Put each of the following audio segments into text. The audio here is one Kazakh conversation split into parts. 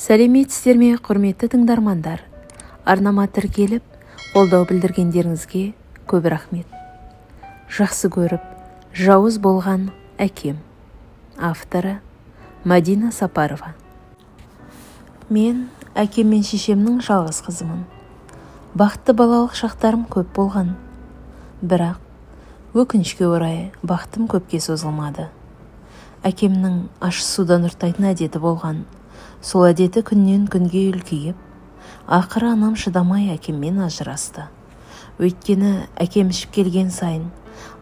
Сәлеметсіздер ме, құрметті тыңдармандар. Арнама тіркеліп, қолдау білдіргендеріңізге көп рахмет. Жақсы көріп, жауыз болған әкем. Авторы Мадина Сапарова. Мен әкем мен шешемнің жалғыз қызымын. Бақытты балалық шақтарым көп болған. Бірақ өкінішке орай бақытым көпке созылмады. Әкемнің ащы судан ұрттайтын әдеті болған. Сол әдеті күннен күнге үлкейіп, ақыры анам шыдамай әкеммен ажырасты. Өйткені әкем ішіп келген сайын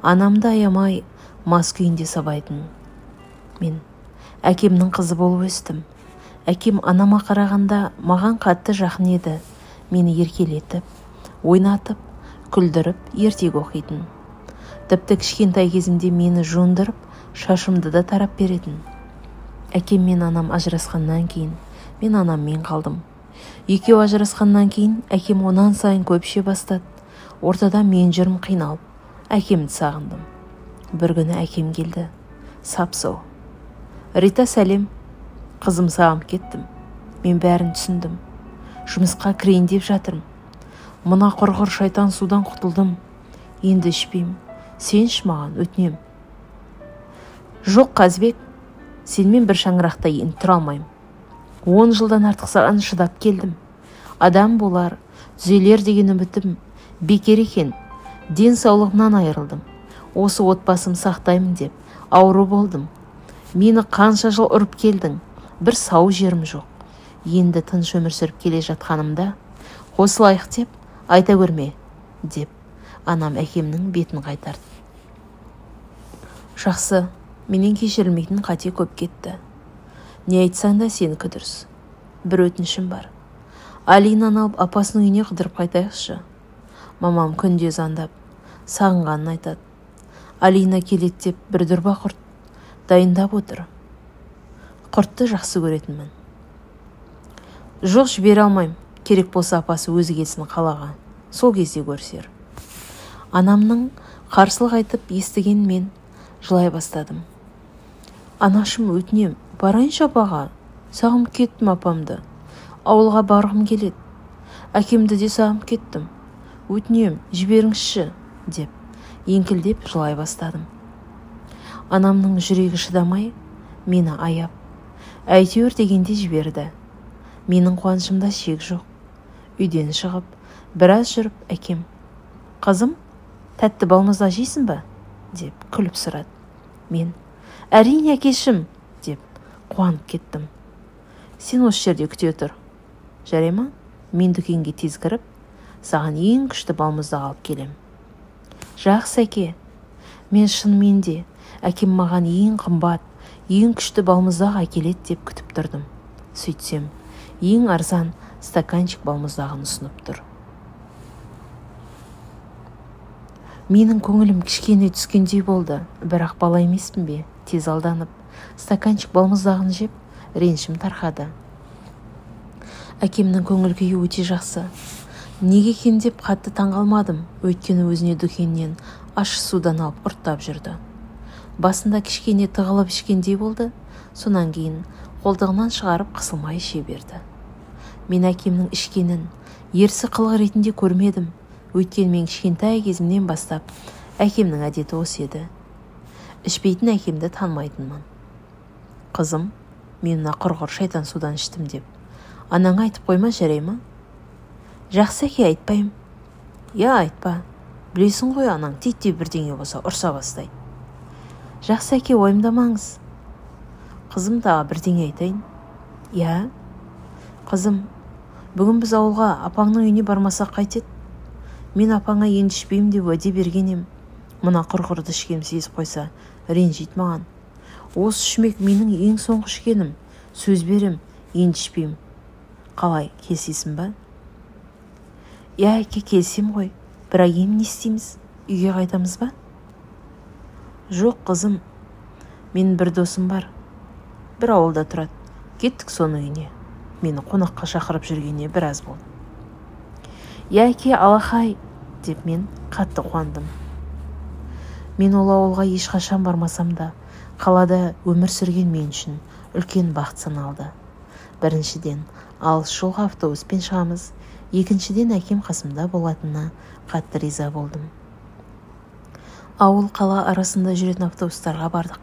анамды аямай мас күйінде сабайтын. Мен әкемнің қызы болып өстім. Әкем анама қарағанда маған қатты жақын еді. Мені еркелетіп, ойнатып, күлдіріп, ертек оқитын. Тіпті кішкентай кезімде мені жуындырып, шашымды да тарап беретін. Әкем мен анам ажырасқаннан кейін мен анаммен қалдым. Екеуі ажырасқаннан кейін әкем онан сайын көп іше бастады. Ортада мен жүрім қиналып, әкемді сағындым. Бір күні әкем келді. Сап-сау. Рита, сәлем. Қызым, сағым кеттім. Мен бәрін түсіндім. Жұмысқа кірейін деп жатырмын. Мына құрғыр шайтан судан құтылдым. Енді ішпеймін. Сен іш маған, өтінем. Жоқ, Қазбек. Сенмен бір шаңырақта енді тұра алмаймын. 10 жылдан артық саған шыдап келдім. Адам болар, түзелер деген үмітім бекер екен. Денсаулығымнан айырылдым. Осы отбасым сақтаймын деп ауру болдым. Мені қанша жыл ұрып келдің. Бір сау жерім жоқ. Енді тыныш өмір сүріп келе жатқанымда қосылайық деп айта көрме, деп анам әкемнің бетін қайтарды. Жақсы. Менен кешірілмейтін қате көп кетті. Не айтсаң да сенікі дұрыс. Бір өтінішім бар. Алинаны алып апасының үйіне қыдырып қайтайықшы. Мамам күнде звондап, сағынғанын айтады. Алина келеді деп бір дұрба құрт дайындап отыр. Құртты жақсы көретінмін. Жоқ, жібере алмайым. Керек болса апасы өзі келсін қалаға. Сол кезде көрсер. Анамның қарсылық айтып естіген мен жылай бастадым. Анашым, өтінем, барайыншы апаға. Сағым кеттім апамды. Ауылға барғым келеді. Әкемді де сағым кеттім. Өтінем, жіберіңізші, деп еңкілдеп жылай бастадым. Анамның жүрегі шыдамай, мені аяп, әйтеуір дегенде жіберді. Менің қуанышымда шек жоқ. Үйден шығып, біраз жүріп, әкем, қызым, тәтті балмұздақ жейсің ба? Деп күліп сұрады. Мен, әрине әкешім, деп қуанып кеттім. Сен осы жерде күте тұр. Жарай ма? Мен дүкенге тез кіріп, саған ең күшті балмұздақ алып келем. Жақсы әке. Мен шынымен де әкем маған ең қымбат, ең күшті балмұздақ әкеледі деп күтіп тұрдым. Сөйтсем, ең арзан стаканчик балмұздағын ұсынып тұр. Менің көңілім кішкене түскендей болды, бірақ бала емеспін бе? Тез алданып, стаканчик балмұздағын жеп, ренішім тарқады. Әкемнің көңіл күйі өте жақсы. Неге екен деп қатты таңғалмадым, өйткені өзіне дүкеннен ащы судан алып ұрттап жүрді. Басында кішкене тығылып ішкендей болды, сонан кейін қолтығынан шығарып қысылмай іше берді. Мен әкемнің ішкенін ерсі қылық ретінде көрмедім. Өйткені мен кішкентай кезімнен бастап әкемнің әдеті осы еді. Ішпейтін әкемді танымайтынмын. Қызым, мен мына құрғыр шайтан судан іштім деп анаңа айтып қойма, жарай ма? Жақсы әке, айтпайым. Я, айтпа. Білесің ғой, анаң титтей бірдеңе болса ұрса бастайды. Жақсы әке, ойымдамаңыз. Қызым, тағы бірдеңе айтайын. Я, қызым, бүгін біз ауылға апаңның үйіне бармасақ қайтеді? Мен апаңа енді ішпеймін деп уәде бергенем. Мына құрғырды ішкенім сезіп қойса, ренжит маған. Осы ішмек менің ең соңғы ішкенім. Сөз берем, енді ішпеймін. Қалай, келсесің ба? Я, әке, келсем ғой. Бірақ енді не істейміз? Үйге қайтамыз ба? Жоқ, қызым. Менің бір досым бар. Бір ауылда тұрады. Кеттік соның үйіне. Мені қонаққа шақырып жүргеніне біраз болды. Я, әке, алақай, деп мен қатты қуандым. Мен ол ауылға ешқашан бармасам да, қалада өмір сүрген мен үшін үлкен бақыт саналды. Біріншіден, алыс жолға автобуспен шығамыз. Екіншіден, әкем қасымда болатынына қатты риза болдым. Ауыл қала арасында жүретін автобустарға бардық.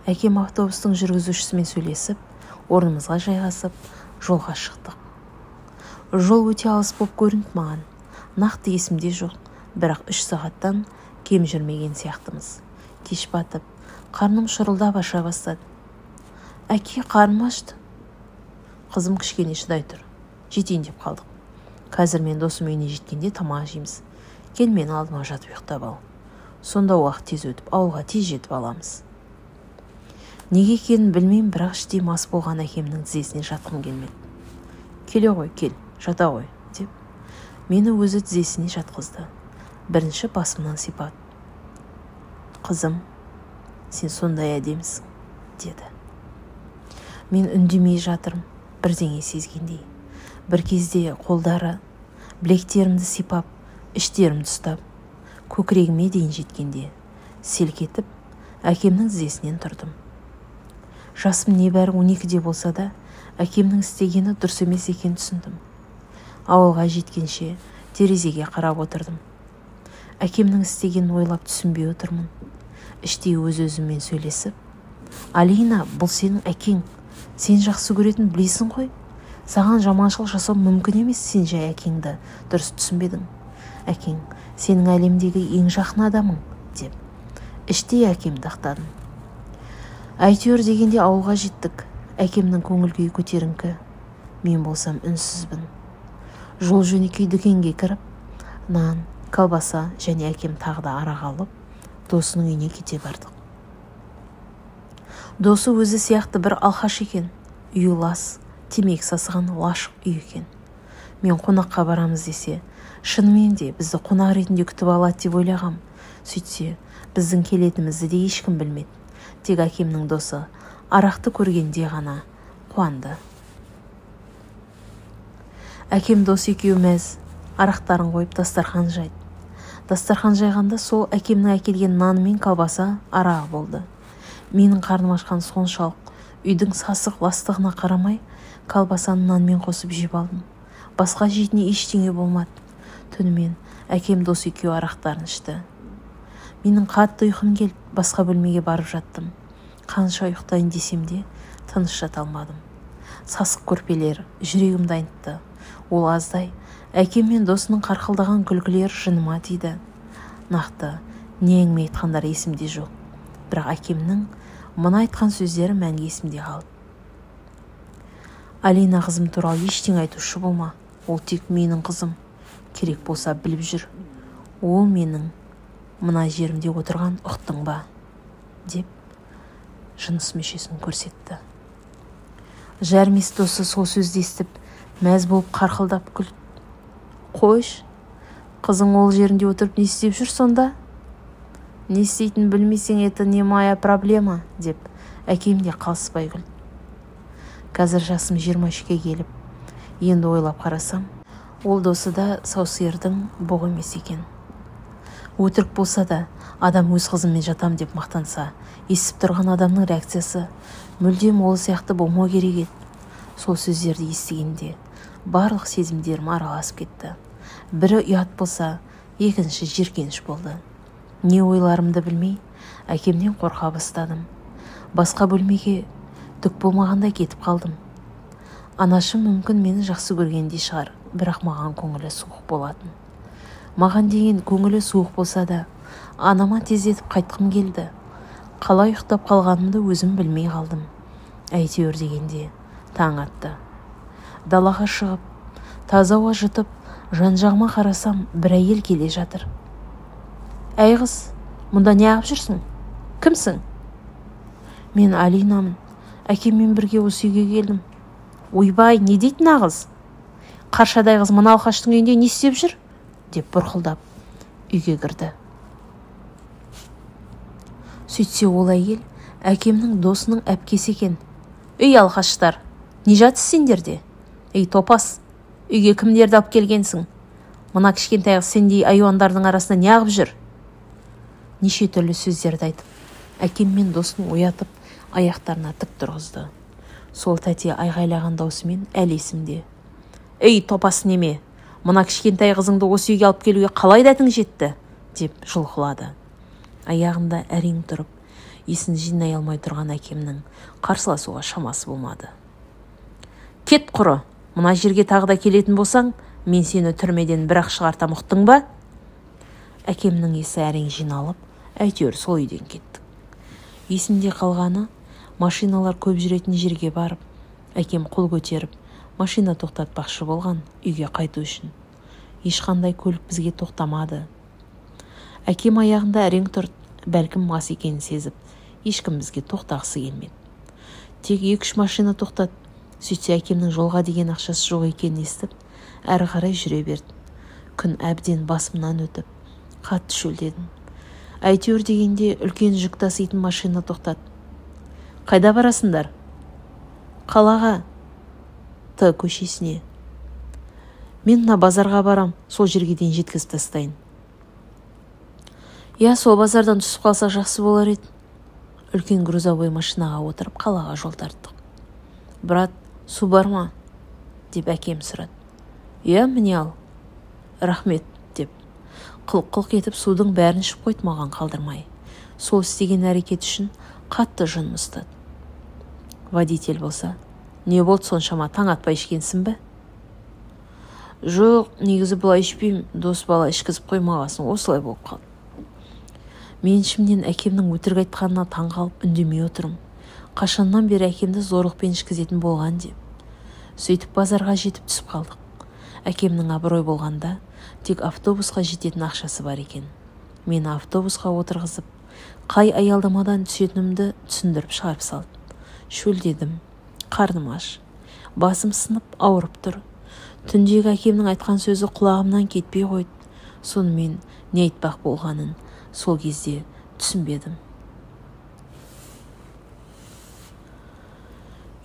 Әкем автобустың жүргізушісімен сөйлесіп, орнымызға жайғасып, жолға шықтық. Жол өте алыс болып көрінді маған. Нақты есімде жоқ, бірақ 3 сағаттан кем жүрмеген сияқтымыз. Кеш батып, қарным шұрылдап аша бастады. Әке, қарным ашты. Қызым кішкене шыдай тұр. Жетейін деп қалдық. Қазір мен досым үйіне жеткенде тамақ жейміз. Кел, мен алдыма жатып ұйықтап ал. Сонда уақыт тез өтіп, ауылға тез жетіп аламыз. Неге екенін білмеймін, бірақ іштей мас болған әкемнің тізесіне жатқым келмеді. Келе ғой, кел, жата ғой, деп мені өзі тізесіне жатқызды. Бірінші басымнан сипады. Қызым, сен сондай әдемісің, деді. Мен үндемей жатырмын, бірдеңе сезгендей. Бір кезде қолдары білектерімді сипап, іштерімді ұстап, көкірегіме дейін жеткенде селк етіп, әкемнің тізесінен тұрдым. Жасым небәрі 12-де болса да, әкемнің істегені дұрыс емес екенін түсіндім. Ауылға жеткенше терезеге қарап отырдым. Әкемнің істегенін ойлап түсінбей отырмын. Іштей өз-өзіммен сөйлесіп, Алина, бұл сенің әкең. Сен жақсы көретін білесің ғой. Саған жаманшылық жасау мүмкін емес, сен жай әкеңді дұрыс түсінбедің. Әкең, сенің әлемдегі ең жақын адамың, деп. Іштей әкемді ақтадым. Әйтеуір дегенде ауылға жеттік. Әкемнің көңіл-күйі көтеріңкі. Мен болсам үнсізбін. Жол жөнекей дүкенге кіріп, нан, колбаса және әкем тағы да арақ алып, досының үйіне кете бардық. Досы өзі сияқты бір алқаш екен. Үйі лас, темекі сасыған лашық үй екен. Мен қонаққа барамыз десе, шынымен де бізді қонақ ретінде күтіп алады деп ойлағам. Сөйтсе, біздің келетімізді де ешкім білмеді. Тек әкемнің досы арақты көргенде ғана қуанды. Әкем дос екеуі мәз, арақтарын қойып дастархан жайды. Дастархан жайғанда сол әкемнің әкелген наны мен колбаса арағы болды. Менің қарным ашқан соншалық, үйдің сасық ластығына қарамай, колбасаны нанмен қосып жеп алдым. Басқа жейтіне ештеңе болмады. Түнімен әкем дос екеуі арақтарын ішті. Менің қатты ұйқым келіп, басқа бөлмеге барып жаттым. Қанша ұйықтайын десем де, тыныш жата алмадым. Сасық көрпелер жүрегімді айнытты. Ол аздай, әкем мен досының қарқылдаған күлкілер жыныма тиді. Нақты не әңгіме айтқандар есімде жоқ. Бірақ әкемнің мына айтқан сөздері мәңгі есімде қалды. Алина қызым туралы ештеңе айтушы болма. Ол тек менің қызым. Керек болса біліп жүр. Ол менің мына жерімде отырған ұқтың ба? Деп жыныс мүшесін көрсетті. Жармес досы сол сөзді естіп, мәз болып қарқылдап күлді. Қойш, қызың ол жерінде отырып не істеп жүр сонда? Не істейтін білмесең, это не моя проблема, деп әкем де қалыспай күлді. Қазір жасым 23-ке келіп, енді ойлап қарасам, ол досы да саусырдың боғы емес екен. Өтірік болса да, адам өз қызымен жатам деп мақтанса, естіп тұрған адамның реакциясы мүлдем ол сияқты болмау керек еді. Сол сөздерді естігенде барлық сезімдерім араласып кетті. Бірі ұят болса, екінші жиіркеніш болды. Не ойларымды білмей, әкемнен қорқа бастадым. Басқа бөлмеге түк болмағанда кетіп қалдым. Анашым мүмкін мені жақсы көргендей шығар, бірақ маған көңілі суық болатын. Маған деген көңілі суық болса да, анама тездетіп қайтқым келді. Қалай ұйықтап қалғанымды өзім білмей қалдым. Әйтеуір дегенде таң атты. Далаға шығып, таза ауа жұтып, жан-жағыма қарасам, бір әйел келе жатыр. Әй қыз, мұнда не ағып жүрсің? Кімсің? Мен Алинамын. Әкеммен бірге осы үйге келдім. Ойбай, не дейтін ағыз? Қаршадай қыз мына алқаштың үйінде не істеп жүр? Деп бұрқылдап үйге кірді. Сөйтсе ол әйел әкемнің досының әпкесі екен. Үй алқаштар, не жатсыз сендерде? Ей топас, үйге кімдерді алып келгенсің? Мына кішкентай қыз сендей айуандардың арасында не ағып жүр? Неше түрлі сөздерді айтып, әкем мен досын оятып, аяқтарына тік тұрғызды. Сол тәте айғайлаған даусымен әлі есімде. «Ей, топас неме, мына кішкентай қызыңды осы үйге алып келуге қалай дәтің жетті?» деп жұлқылады. Аяғында әрең тұрып, есін жинай алмай тұрған әкемнің қарсыласуға шамасы болмады. «Кет құры, мына жерге тағы да келетін болсаң, мен сені түрмеден бір-ақ шығартам, ұқтың ба?» Әкемнің есі әрең жиналып, әйтеуір сол үйден кеттік. Есімде қалғаны, машиналар көп жүретін жерге барып, әкем қол көтеріп, машина тоқтатпақшы болған үйге қайту үшін. Ешқандай көлік бізге тоқтамады. Әкем аяғында әрең тұрды, бәлкім мас екенін сезіп, ешкім бізге тоқтағысы келмеді. Тек 2-3 машина тоқтады. Сөйтсе әкемнің жолға деген ақшасы жоқ екенін естіп, әрі қарай жүре берді. Күн әбден басымнан өтіп, қатты шөлдедім. Әйтеуір дегенде үлкен жүк таситын машина тоқтады. «Қайда барасыңдар?» «Қалаға, Т көшесіне». «Мен мына базарға барам, сол жерге дейін жеткізіп тастайын». «Я, сол базардан түсіп қалса жақсы болар еді». Үлкен грузовой машинаға отырып қалаға жол тарттық. «Брат, су бар ма?» деп әкем сұрады. «Я, міне ал». «Рахмет» деп қылқ-қылқ етіп судың бәрін ішіп қойды маған қалдырмай. Сол істеген әрекет үшін қатты жыным ұстады. Водитель болса: «Не болды соншама, таң атпай ішкенсің бе?» «Жоқ, негізі бұлай ішпеймін, дос бала ішкізіп қоймағасын, осылай болып қалды». Мен ішімнен әкемнің өтірік айтқанына таң қалып үндемей отырым. Қашаннан бері әкемді зорлықпен ішкізетін болған деп. Сөйтіп базарға жетіп түсіп қалдық. Әкемнің абырой болғанда тек автобусқа жететін ақшасы бар екен. Мені автобусқа отырғызып, қай аялдамадан түсетінімді түсіндіріп шығарып салды. Шөлдедім, қарным аш, басым сынып ауырып тұр. Түндегі әкемнің айтқан сөзі құлағымнан кетпей қойды. Сонымен не айтпақ болғанын сол кезде түсінбедім.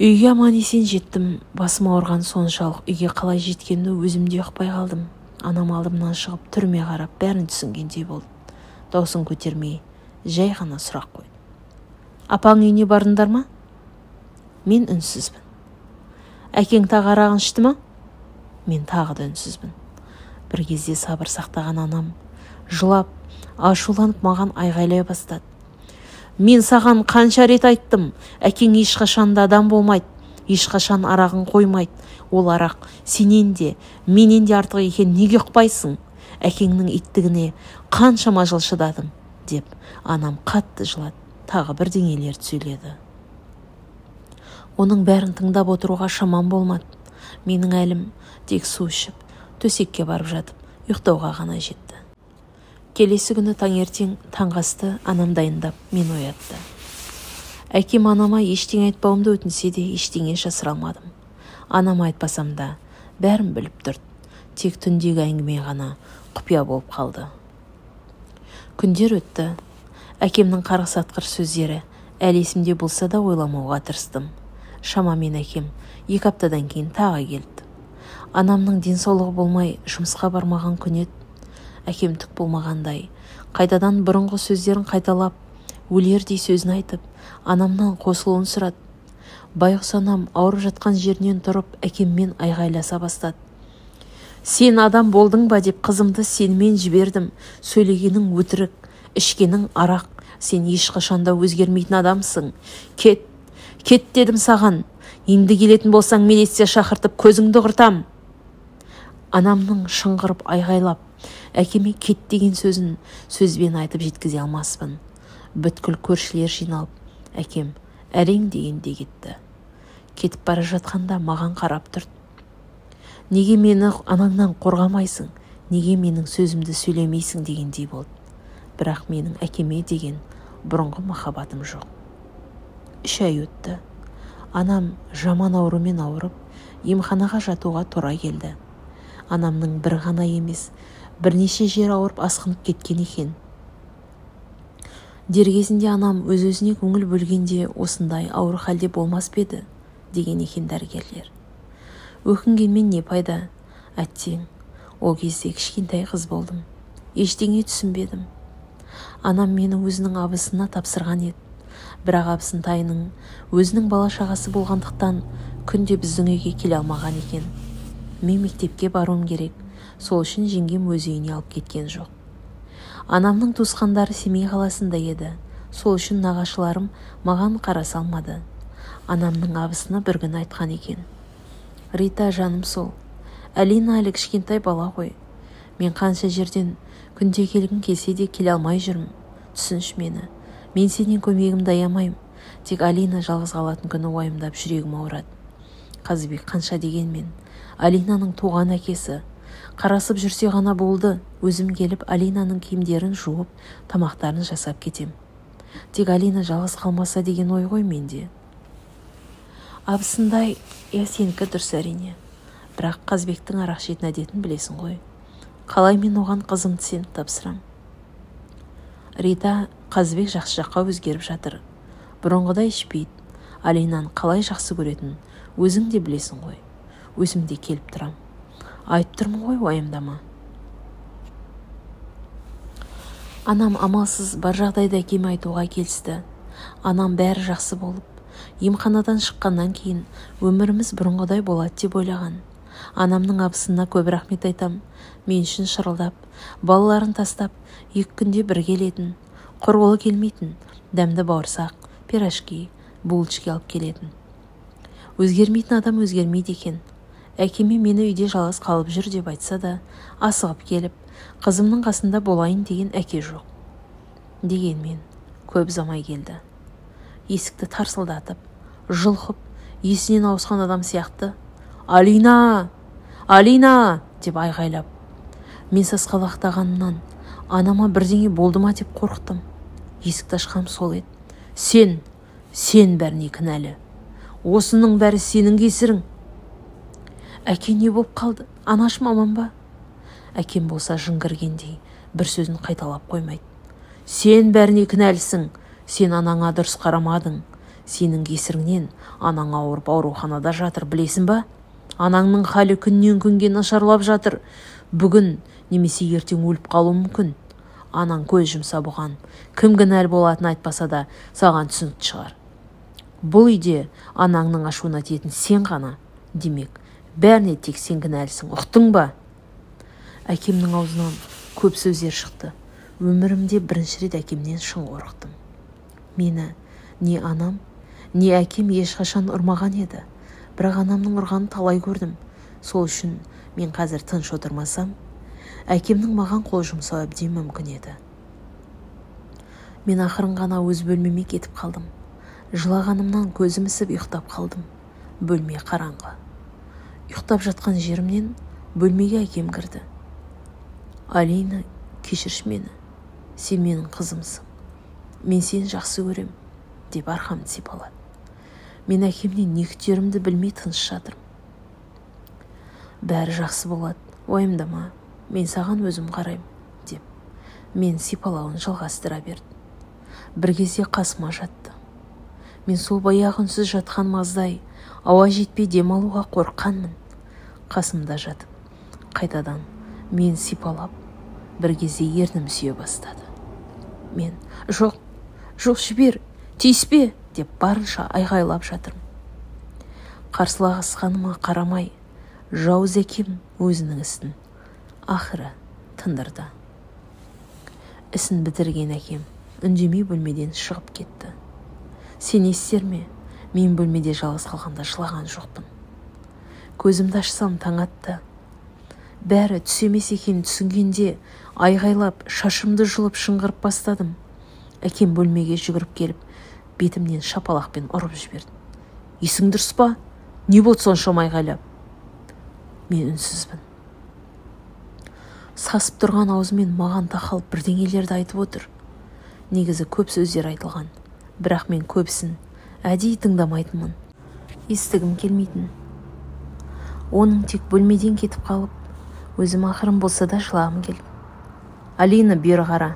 Үйге аман есен жеттім. Басым ауырған соншалық үйге қалай жеткенімді өзімде ұқпай қалдым. Анам алдымнан шығып түрме қарап бәрін түсінгендей болды. Даусын көтермей, жай ғана сұрақ қойды. «Апаң үйіне бардыңдар ма?» Мен үнсізбін. «Әкең тағы арағын ішті ма?» Мен тағы да үнсізбін. Бір кезде сабыр сақтаған анам жылап, ашуланып маған айғайлай бастады. «Мен саған қанша рет айттым, әкең ешқашан да адам болмайды, ешқашан арағын қоймайды. Ол арақ сенен де, менен де артық екен, неге ұқпайсың? Әкеңнің иттігіне қаншама жыл шыдадым», деп анам қатты жылады, тағы бірдеңелер сөйледі. Оның бәрін тыңдап отыруға шамам болмады. Менің әлім тек су ішіп, төсекке барып жатып, ұйықтауға ғана жетті. Келесі күні таңертең таңғы асты анам дайындап мен оятты. Әкем анама ештеңе айтпауымды өтінсе де ештеңе жасыра алмадым. Анама айтпасам да бәрін біліп тұрды. Тек түндегі әңгіме ғана құпия болып қалды. Күндер өтті. Әкемнің қарғыс атқыр сөздері әлі есімде болса да ойламауға тырыстым. Шамамен әкем 2 аптадан кейін тағы келді. Анамның денсаулығы болмай жұмысқа бармаған күн еді. Әкем түк болмағандай, қайтадан бұрынғы сөздерін қайталап, өлердей сөзін айтып, анамнан қосылуын сұрады. Байғұс анам ауырып жатқан жерінен тұрып, әкеммен айғайласа бастады. «Сен адам болдың ба деп қызымды сенімен жібердім. Сөйлегенің өтірік, ішкенің арақ. Сен ешқашанда өзгермейтін адамсың. Кет, кет дедім саған. Енді келетін болсаң милиция шақыртып көзіңді құртам». Анамның шыңғырып айғайлап, әкеме кет деген сөзін сөзбен айтып жеткізе алмаспын. Бүткіл көршілер жиналып, әкем әрең дегенде кетті. Кетіп бара жатқанда маған қарап тұрды. «Неге мені анаңнан қорғамайсың? Неге менің сөзімді сөйлемейсің?» дегендей болды. Бірақ менің әкеме деген бұрынғы махаббатым жоқ. 3 ай өтті. Анам жаман аурумен ауырып, емханаға жатуға тура келді. Анамның бір ғана емес, бірнеше жер ауырып асқынып кеткен екен. Дер кезінде анам өз-өзіне көңіл бөлгенде осындай ауыр халде болмас па еді деген екен дәрігерлер. Өкінгенмен не пайда? Әттең, ол кезде кішкентай қыз болдым. Ештеңе түсінбедім. Анам мені өзінің абысына тапсырған еді. Бірақ абысынтайының өзінің бала шағасы болғандықтан күнде біздің үйге келе алмаған екен. Мен мектепке баруым керек, сол үшін жеңгем өз үйіне алып кеткен жоқ. Анамның туысқандары Семей қаласында еді, сол үшін нағашыларым маған қараса алмады. Анамның абысыны бір күн айтқан екен: «Рита, жаным сол, Алина әлі кішкентай бала ғой. Мен қанша жерден күнде келгім келсе де келе алмай жүрмін. Түсінші мені. Мен сенен көмегімді аямаймын. Тек Алина жалғыз қалатын күні уайымдап жүрегім ауырады. Қазыбек қанша дегенмен Алинаның туған әкесі. Қарасып жүрсе ғана болды. Өзім келіп Алинаның киімдерін жуып, тамақтарын жасап кетем. Тек Алина жалғыз қалмаса деген ой ғой менде». Абысындай: «Сенікі дұрыс әрине. Бірақ Қазбектің арақ ішетін әдетін білесің ғой. Қалай мен оған қызыңды сеніп тапсырам?» «Рита, Қазбек жақсы жаққа өзгеріп жатыр. Бұрынғыдай ішпейді. Алинаны қалай жақсы көретін өзің де білесің ғой. Өзім де келіп тұрам. Айтып тұрмын ғой, уайымдама». Анам амалсыз бар жағдайды әкеме айтуға келісті. Анам бәрі жақсы болып, емханадан шыққаннан кейін өміріміз бұрынғыдай болады деп ойлаған. Анамның абысына көп рахмет айтам. Мен үшін шырылдап, балаларын тастап, 2 күнде бір келетін, құрғылы келмейтін, дәмді бауырсақ, пирожки, булочки алып келетін. Өзгермейтін адам өзгермейді екен. Әкеме мені үйде жалғыз қалып жүр деп айтса да, асығып келіп, қызымның қасында болайын деген әке жоқ. Дегенмен көп замай келді. Есікті тарсылдатып, жұлқып, есінен ауысқан адам сияқты «Алина! Алина!» деп айғайлап. Мен сасқалақтағанымнан анама бірдеңе болды ма деп қорықтым. Есікті ашқам сол еді. Сен бәріне кінәлі. Осының бәрі сенің кесірің. Әке не боп қалды? Анашым аман ба? Әкем болса жын кіргендей бір сөзін қайталап қоймайды. Сен бәріне кінәлісің. Сен анаңа дұрыс қарамадың. Сенің кесіріңнен анаң ауырып ауруханада жатыр, білесің ба? Анаңның халі күннен күнге нашарлап жатыр. Бүгін немесе ертең өліп қалуы мүмкін. Анаң көз жұмса бұған. Кім кінәлі болатынын айтпаса да саған түсінікті шығар. Бұл үйде анаңның ашуына тиетін сен ғана. Демек, бәріне тек сен кінәлісің. Ұқтың ба? Әкемнің аузынан көп сөздер шықты. Өмірімде бірінші рет әкемнен шын қорықтым. Мені не анам, не әкем ешқашан ұрмаған еді. Бірақ анамның ұрғанын талай көрдім. Сол үшін мен қазір тыныш отырмасам, әкемнің маған қол жұмсауы әбден мүмкін еді. Мен ақырын ғана өз бөлмеме кетіп қалдым. Жылағанымнан көзім ісіп ұйықтап қалдым. Бөлме қараңғы. Ұйықтап жатқан жерімнен бөлмеге әкем кірді. «Алина, кешірші мені. Сен менің қызымсың. Мен сені жақсы көрем», деп арқамды сипалады. Мен әкемнен не күтерімді білмей тыныш жатырмын. «Бәрі жақсы болады, уайымдама, мен саған өзім қараймын», деп мен сипалауын жалғастыра берді. Бір кезде қасыма жатты. Мен сол баяғы үнсіз жатқан маздай, ауа жетпей демалуға қорыққанмын. Қасымда жатып, қайтадан мен сипалап, бір кезде ернім сүйе бастады. Мен жоқ жібер, тиіспе деп барынша айғайлап жатырмын. Қарсыласқаныма қарамай, жауыз әкем өзінің ісін ақыры тындырды. Ісін бітірген әкем үндемей бөлмеден шығып кетті. Сен естер ме? Мен бөлмеде жалғыз қалғанда жылаған жоқпын. Көзімді ашсам таң атты. Бәрі түс емес екенін түсінгенде айғайлап, шашымды жұлып шыңғырып бастадым. Әкем бөлмеге жүгіріп келіп, бетімнен шапалақпен ұрып жіберді. «Есің дұрыс па? Не болды соншама айғайлап?» Мен үнсізбін. Сасып тұрған аузымен маған тақалып бірдеңелерді айтып отыр. Негізі көп сөздер айтылған, бірақ мен көбісін әдейі тыңдамайтынмын. Естігім келмейтін. Оның тек бөлмеден кетіп қалып, өзім ақырын болса да жылағым келді. «Алина, бері қара.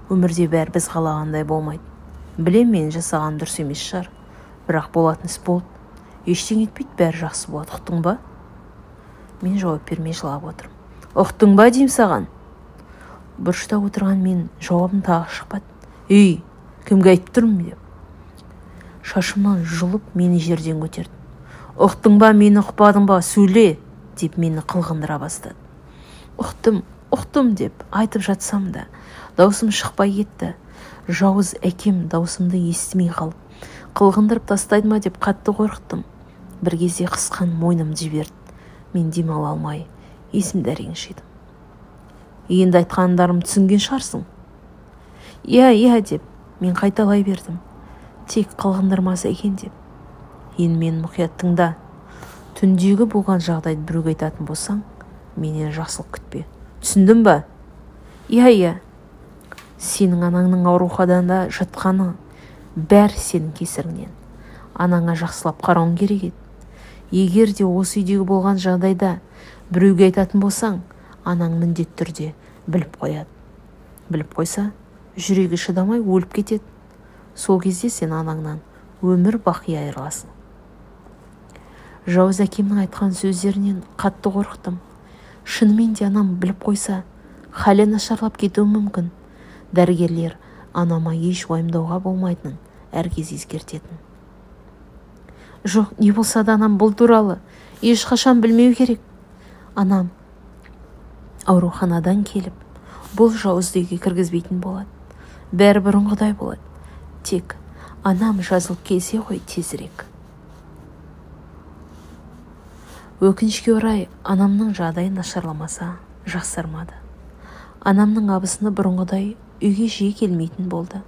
Өмірде бәрі біз қалағандай болмайды. Білем, мен жасаған дұрыс емес шығар. Бірақ болатын іс болды. Ештеңе етпейді, бәрі жақсы болады. Ұқтың ба?» Мен жауап бермей жылап отырмын. «Ұқтың ба деймін саған?» Бұрышта отырған мен жауабым тағы шықпады. «Ей, кімге айтып тұрмын?» деп. шашымнан жұлып мені жерден көтерді. «Ұқтың ба, мені ұқпадың ба, сөйле!» деп мені қылғындыра бастады. Ұқтым деп айтып жатсам да, даусым шықпай кетті. Жауыз әкем даусымды естімей қалып, қылғындырып тастайды ма деп қатты қорықтым. Бір кезде қысқан мойным жіберді. Мен демала алмай, есімді әрең жидым. «Енді айтқандарым түсінген шығарсың?» «Иә» деп мен қайталай бердім. Тек қылғындырмаса екен деп. «Енді мен мұқият тыңда. Түндегі болған жағдайды біреуге айтатын болсаң, менен жақсылық күтпе. Түсіндің ба?» «Иә. Сенің анаңның ауруханада жатқаны бәрі сенің кесіріңнен. Анаңа жақсылап қарауың керек еді. Егер де осы үйдегі болған жағдайда біреуге айтатын болсаң, анаң міндетті түрде біліп қояды. Біліп қойса, жүрегі шыдамай өліп кетеді. Сол кезде сен анаңнан өмір бақи айырыласың». Жауыз әкемнің айтқан сөздерінен қатты қорықтым. Шынымен де анам біліп қойса, халі нашарлап кетуі мүмкін. Дәрігерлер анама еш уайымдауға болмайтынын әркез ескертетін. «Жоқ, не болса да анам бұл туралы ешқашан білмеу керек. Анам ауруханадан келіп, бұл жауызды үйге кіргізбейтін болады. Бәрі бұрынғыдай болады. Тек анам жазылып келсе ғой тезірек». Өкінішке орай, анамның жағдайы нашарламаса, жақсармады. Анамның абысыны бұрынғыдай үйге жиі келмейтін болды.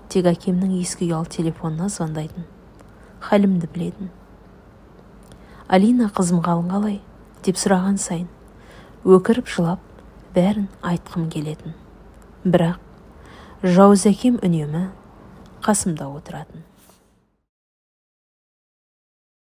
Тек әкемнің ескі ұялы телефонына звондайтын. Халімді білетін. «Алина, қызым қалың қалай?» деп сұраған сайын, өкіріп жылап, бәрін айтқым келетін. Бірақ жауыз әкем үнемі қасымда отыратын.